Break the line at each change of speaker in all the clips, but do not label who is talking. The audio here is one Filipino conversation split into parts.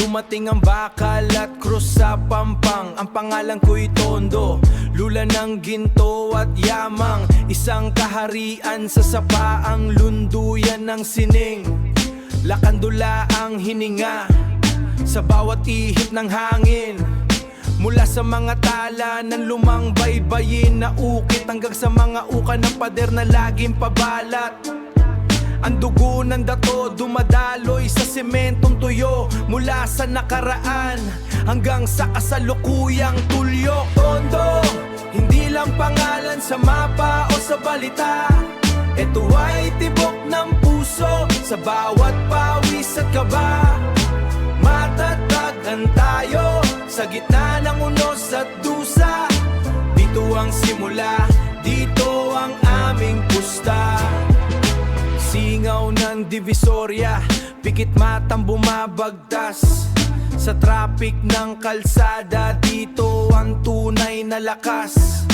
Dumating ang bakal at krus sa pampang. Ang pangalan ko'y Tondo, lula ng ginto at yamang. Isang kaharian sa sapaang lunduyan ng sining. Lakandula ang hininga sa bawat ihip ng hangin. Mula sa mga tala ng lumang baybayin na ukit, hanggang sa mga uka ng pader na laging pabalat. Ang dugo ng dato dumadaloy sa sementong tuyo, mula sa nakaraan hanggang sa kasalukuyang tulyo. Tondo, hindi lang pangalan sa mapa o sa balita. Ito ay tibok ng puso sa bawat pawis at kaba. Matatagan tayo sa gitna ng unos at dusa. Dito ang simula, dito ang aming pusta. Singaw ng Divisoria, pikit matang bumabagtas. Sa traffic ng kalsada, dito ang tunay na lakas.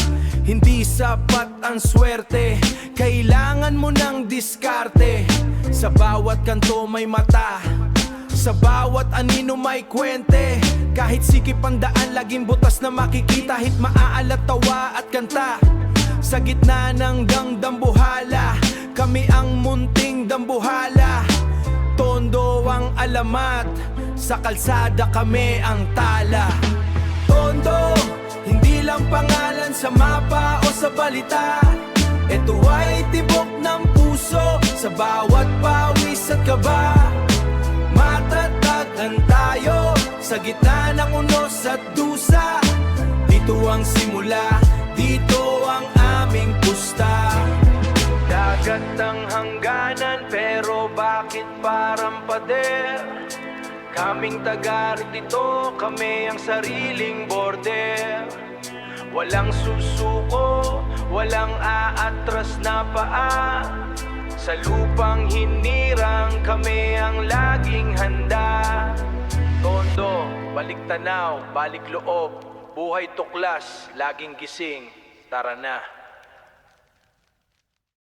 Hindi sapat ang swerte, kailangan mo ng diskarte. Sa bawat kanto may mata, sa bawat anino may kwente. Kahit sikip ang daan, laging butas na makikita. Hit maaalat, tawa at kanta. Sa gitna ng dambuhala, kami ang munting dambuhala. Tondo ang alamat, sa kalsada kami ang tala. Tondo, hindi lang pangalan sa mapa o sa balita. Ito ay tibok ng puso sa bawat pawis at kaba. Matatagan tayo sa gitna ng unos at dusa. Dito ang simula, dito ang aming pusta. Dagat ang hangganan, pero bakit parang pader? Kaming taga rito, kami ang sariling border. Walang susuko, walang aatras na paa. Sa lupang hinirang, kami ang laging handa. Tondo, balik tanaw, balik loob. Buhay tuklas, laging gising. Tara na.